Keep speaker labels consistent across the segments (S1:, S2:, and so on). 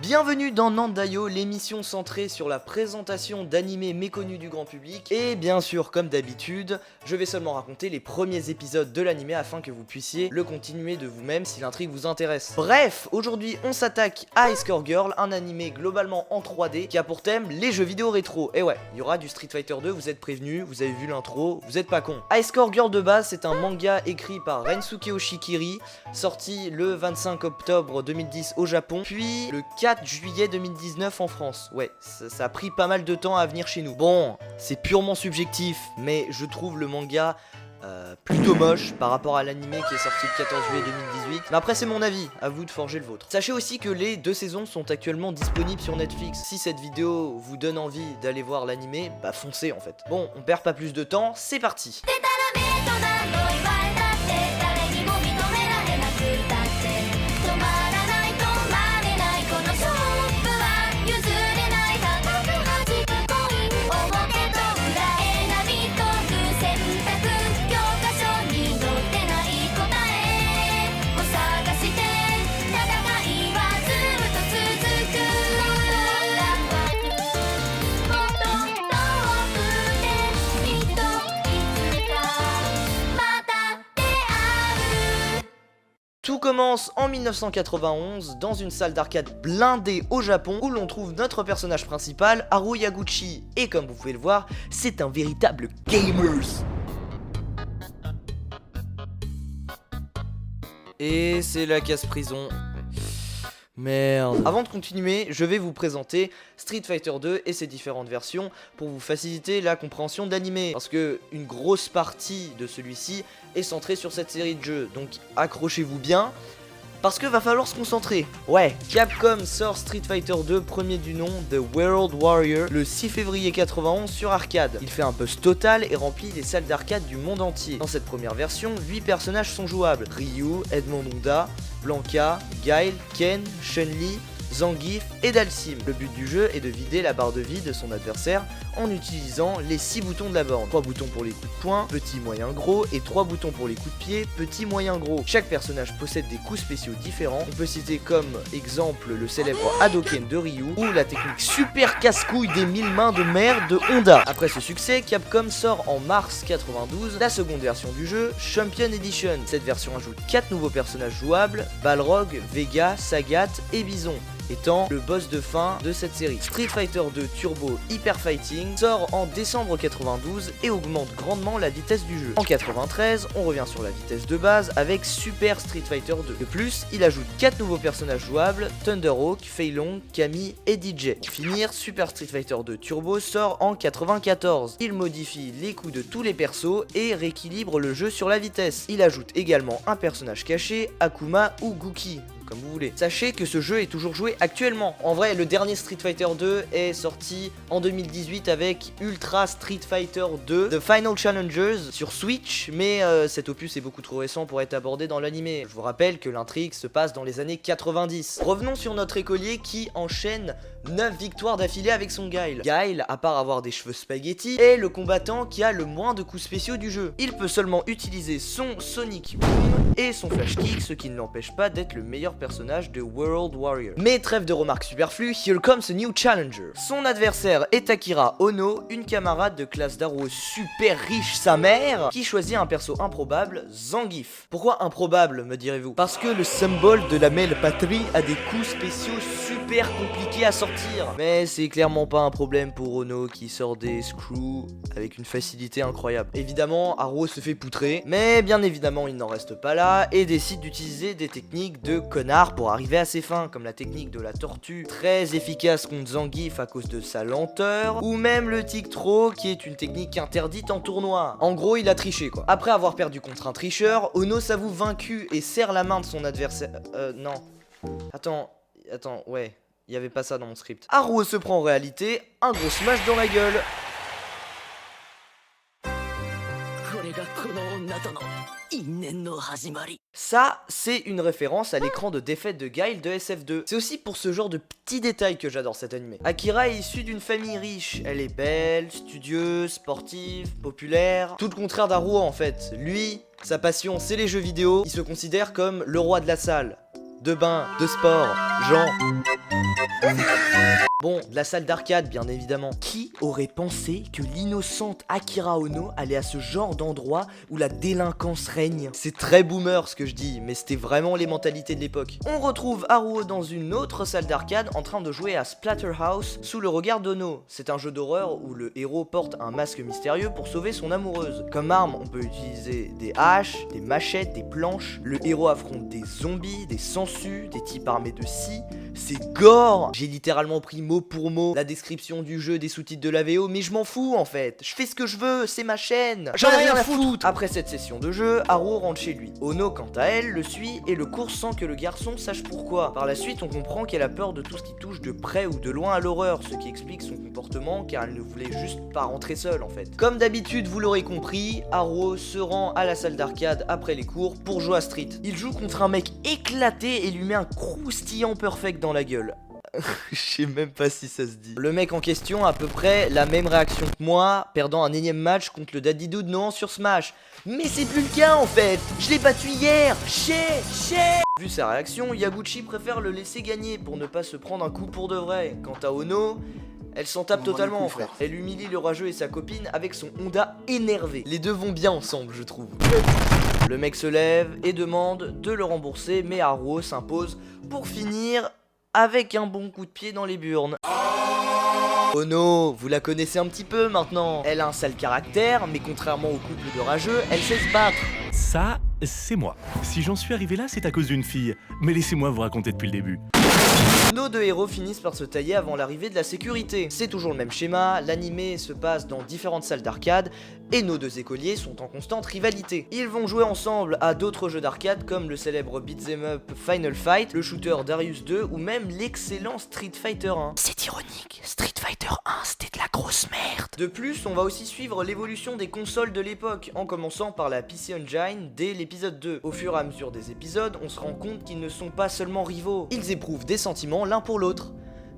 S1: Bienvenue dans Nandayo, l'émission centrée sur la présentation d'animés méconnus du grand public. Et bien sûr, comme d'habitude, je vais seulement raconter les premiers épisodes de l'animé afin que vous puissiez le continuer de vous-même si l'intrigue vous intéresse. Bref, aujourd'hui on s'attaque à Ice Core Girl, un animé globalement en 3D qui a pour thème les jeux vidéo rétro. Et ouais, il y aura du Street Fighter 2, vous êtes prévenus, vous avez vu l'intro, vous êtes pas con. Ice Core Girl de base, c'est un manga écrit par Rensuke Oshikiri, sorti le 25 octobre 2010 au Japon, puis le 4 juillet 2019 en France. Ouais, ça a pris pas mal de temps à venir chez nous. Bon, c'est purement subjectif, mais je trouve le manga plutôt moche par rapport à l'animé qui est sorti le 14 juillet 2018. Mais après c'est mon avis, à vous de forger le vôtre. Sachez aussi que les 2 saisons sont actuellement disponibles sur Netflix. Si cette vidéo vous donne envie d'aller voir l'animé, bah foncez en fait. Bon, on perd pas plus de temps, c'est parti. Tout commence en 1991 dans une salle d'arcade blindée au Japon où l'on trouve notre personnage principal, Haru Yaguchi. Et comme vous pouvez le voir, c'est un véritable gamer. Et c'est la casse-prison. Merde. Avant de continuer, je vais vous présenter Street Fighter 2 et ses différentes versions pour vous faciliter la compréhension de l'animé. Parce que une grosse partie de celui-ci est centrée sur cette série de jeux. Donc accrochez-vous bien, parce que va falloir se concentrer. Ouais, Capcom sort Street Fighter 2 premier du nom, The World Warrior, le 6 février 91 sur arcade. Il fait un buzz total et remplit les salles d'arcade du monde entier. Dans cette première version, 8 personnages sont jouables. Ryu, Edmond Honda, Blanka, Guile, Ken, Chun-Li, Zangief et Dalsim. Le but du jeu est de vider la barre de vie de son adversaire en utilisant les 6 boutons de la borne. 3 boutons pour les coups de poing, petit, moyen, gros, et 3 boutons pour les coups de pied, petit, moyen, gros. Chaque personnage possède des coups spéciaux différents. On peut citer comme exemple le célèbre Hadoken de Ryu ou la technique super casse-couille des 1000 mains de mer de Honda. Après ce succès, Capcom sort en mars 92 la seconde version du jeu, Champion Edition. Cette version ajoute 4 nouveaux personnages jouables, Balrog, Vega, Sagat et Bison, étant le boss de fin de cette série. Street Fighter 2 Turbo Hyper Fighting sort en décembre 92 et augmente grandement la vitesse du jeu. En 93, on revient sur la vitesse de base avec Super Street Fighter 2. De plus, il ajoute 4 nouveaux personnages jouables, Thunderhawk, Fei Long, Camille et DJ. Pour finir, Super Street Fighter 2 Turbo sort en 94. Il modifie les coups de tous les persos et rééquilibre le jeu sur la vitesse. Il ajoute également un personnage caché, Akuma ou Gookie, comme vous voulez. Sachez que ce jeu est toujours joué actuellement. En vrai, le dernier Street Fighter 2 est sorti en 2018 avec Ultra Street Fighter 2 The Final Challengers sur Switch, mais cet opus est beaucoup trop récent pour être abordé dans l'animé. Je vous rappelle que l'intrigue se passe dans les années 90. Revenons sur notre écolier qui enchaîne 9 victoires d'affilée avec son Guile. Guile, à part avoir des cheveux spaghetti, est le combattant qui a le moins de coups spéciaux du jeu. Il peut seulement utiliser son Sonic Boom et son Flash Kick, ce qui ne l'empêche pas d'être le meilleur personnage de World Warrior. Mais trêve de remarques superflues, here comes a new challenger. Son adversaire est Akira Ono, une camarade de classe d'Haru super riche sa mère, qui choisit un perso improbable, Zangief. Pourquoi improbable, me direz-vous? Parce que le symbole de la Melle Patrie a des coups spéciaux super compliqués à sortir. Mais c'est clairement pas un problème pour Ono qui sort des screws avec une facilité incroyable. Évidemment, Haru se fait poutrer, mais bien évidemment il n'en reste pas là et décide d'utiliser des techniques de connard pour arriver à ses fins, comme la technique de la tortue, très efficace contre Zangief à cause de sa lenteur, ou même le tic-throw qui est une technique interdite en tournoi. En gros, il a triché quoi. Après avoir perdu contre un tricheur, Ono s'avoue vaincu et serre la main de son adversaire. Non. Attends, ouais. Il y avait pas ça dans mon script. Haru se prend en réalité un gros smash dans la gueule. Ça, c'est une référence à l'écran de défaite de Guile de SF2. C'est aussi pour ce genre de petits détails que j'adore cet anime. Akira est issue d'une famille riche. Elle est belle, studieuse, sportive, populaire. Tout le contraire d'Haru en fait. Lui, sa passion, c'est les jeux vidéo. Il se considère comme le roi de la salle, de bain, de sport, genre... Bon, de la salle d'arcade bien évidemment. Qui aurait pensé que l'innocente Akira Ono allait à ce genre d'endroit où la délinquance règne? C'est très boomer ce que je dis, mais c'était vraiment les mentalités de l'époque. On retrouve Haruo dans une autre salle d'arcade en train de jouer à Splatterhouse sous le regard d'Ono. C'est un jeu d'horreur où le héros porte un masque mystérieux pour sauver son amoureuse. Comme arme, on peut utiliser des haches, des machettes, des planches. Le héros affronte des zombies, des sangsues, des types armés de scie. C'est gore! J'ai littéralement pris mot pour mot la description du jeu des sous-titres de la VO, mais je m'en fous en fait. Je fais ce que je veux, c'est ma chaîne. J'en ai rien à foutre. Après cette session de jeu, Haruo rentre chez lui. Ono, quant à elle, le suit et le court sans que le garçon sache pourquoi. Par la suite, on comprend qu'elle a peur de tout ce qui touche de près ou de loin à l'horreur, ce qui explique son comportement car elle ne voulait juste pas rentrer seule en fait. Comme d'habitude, vous l'aurez compris, Haruo se rend à la salle d'arcade après les cours pour jouer à Street. Il joue contre un mec éclaté et lui met un croustillant perfect dans la gueule. Je sais même pas si ça se dit. Le mec en question a à peu près la même réaction que moi, perdant un énième match contre le Daddy Dude Nohan sur Smash. Mais c'est plus le cas en fait. Je l'ai battu hier. Chais. Vu sa réaction, Yaguchi préfère le laisser gagner pour ne pas se prendre un coup pour de vrai. Quant à Ono, elle s'en tape totalement en fait. Elle humilie le rageux et sa copine avec son Honda énervé. Les deux vont bien ensemble, je trouve. Le mec se lève et demande de le rembourser, mais Haruo s'impose pour finir avec un bon coup de pied dans les burnes. Ono, vous la connaissez un petit peu maintenant. Elle a un sale caractère, mais contrairement au couple de rageux, elle sait se battre.
S2: Ça, c'est moi. Si j'en suis arrivé là, c'est à cause d'une fille. Mais laissez-moi vous raconter depuis le début.
S1: Nos deux héros finissent par se tailler avant l'arrivée de la sécurité. C'est toujours le même schéma, l'animé se passe dans différentes salles d'arcade et nos deux écoliers sont en constante rivalité. Ils vont jouer ensemble à d'autres jeux d'arcade comme le célèbre Beat'em Up Final Fight, le shooter Darius 2 ou même l'excellent Street Fighter 1. C'est ironique, Street Fighter 1 c'était de la grosse merde. De plus, on va aussi suivre l'évolution des consoles de l'époque, en commençant par la PC Engine dès l'épisode 2. Au fur et à mesure des épisodes, on se rend compte qu'ils ne sont pas seulement rivaux, ils éprouvent des sentiments l'un pour l'autre.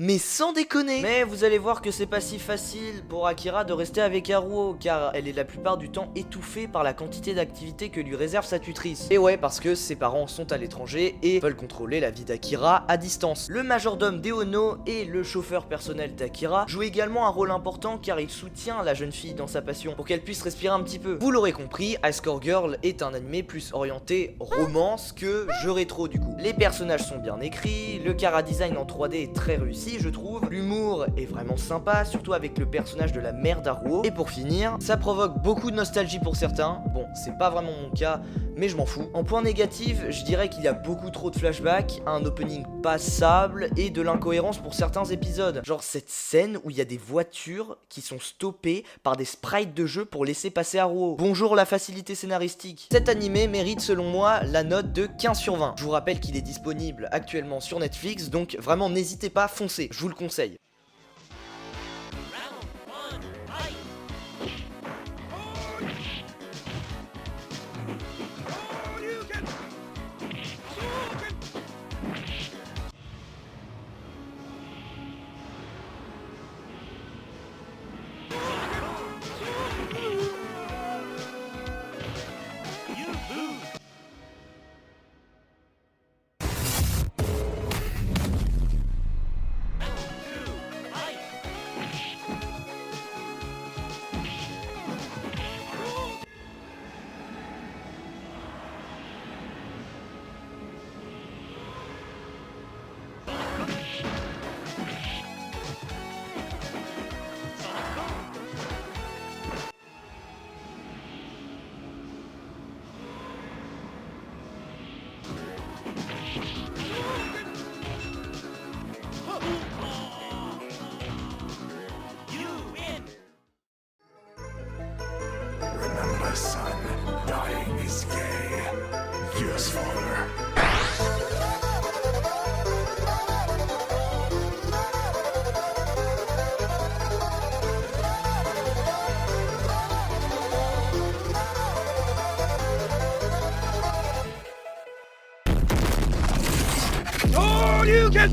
S1: Mais sans déconner. Mais vous allez voir que c'est pas si facile pour Akira de rester avec Haruo, car elle est la plupart du temps étouffée par la quantité d'activités que lui réserve sa tutrice. Et ouais, parce que ses parents sont à l'étranger et veulent contrôler la vie d'Akira à distance. Le majordome d'Eono et le chauffeur personnel d'Akira jouent également un rôle important car il soutient la jeune fille dans sa passion, pour qu'elle puisse respirer un petit peu. Vous l'aurez compris, High Score Girl est un animé plus orienté romance que jeu rétro du coup. Les personnages sont bien écrits, le chara-design en 3D est très réussi je trouve, l'humour est vraiment sympa, surtout avec le personnage de la mère d'Haruo, et pour finir, ça provoque beaucoup de nostalgie pour certains, bon c'est pas vraiment mon cas, mais je m'en fous. En point négatif, je dirais qu'il y a beaucoup trop de flashbacks, un opening passable et de l'incohérence pour certains épisodes, genre cette scène où il y a des voitures qui sont stoppées par des sprites de jeu pour laisser passer Haruo. Bonjour la facilité scénaristique. Cet animé mérite selon moi la note de 15 sur 20. Je vous rappelle qu'il est disponible actuellement sur Netflix, donc vraiment n'hésitez pas, foncez. Je vous le conseille.
S3: Remember, son, dying is gay. Yes, father. All you can.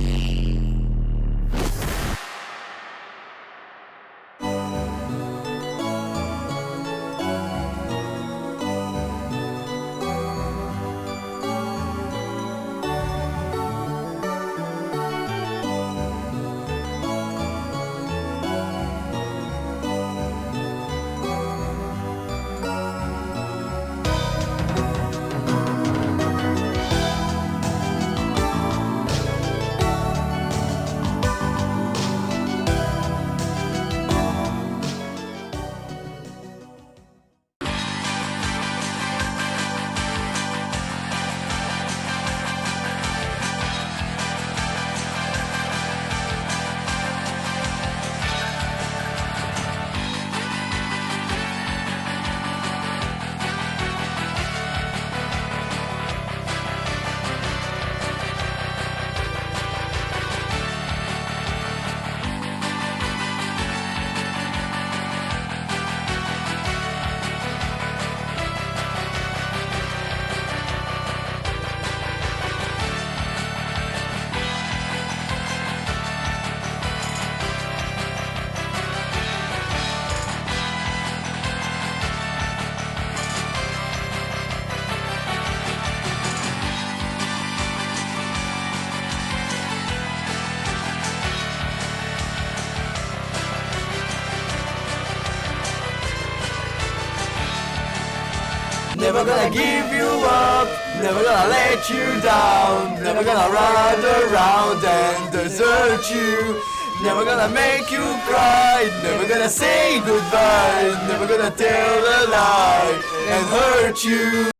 S4: Never gonna let you down. Never gonna run around and desert you. Never gonna make you cry. Never gonna say goodbye. Never gonna tell a lie and hurt you.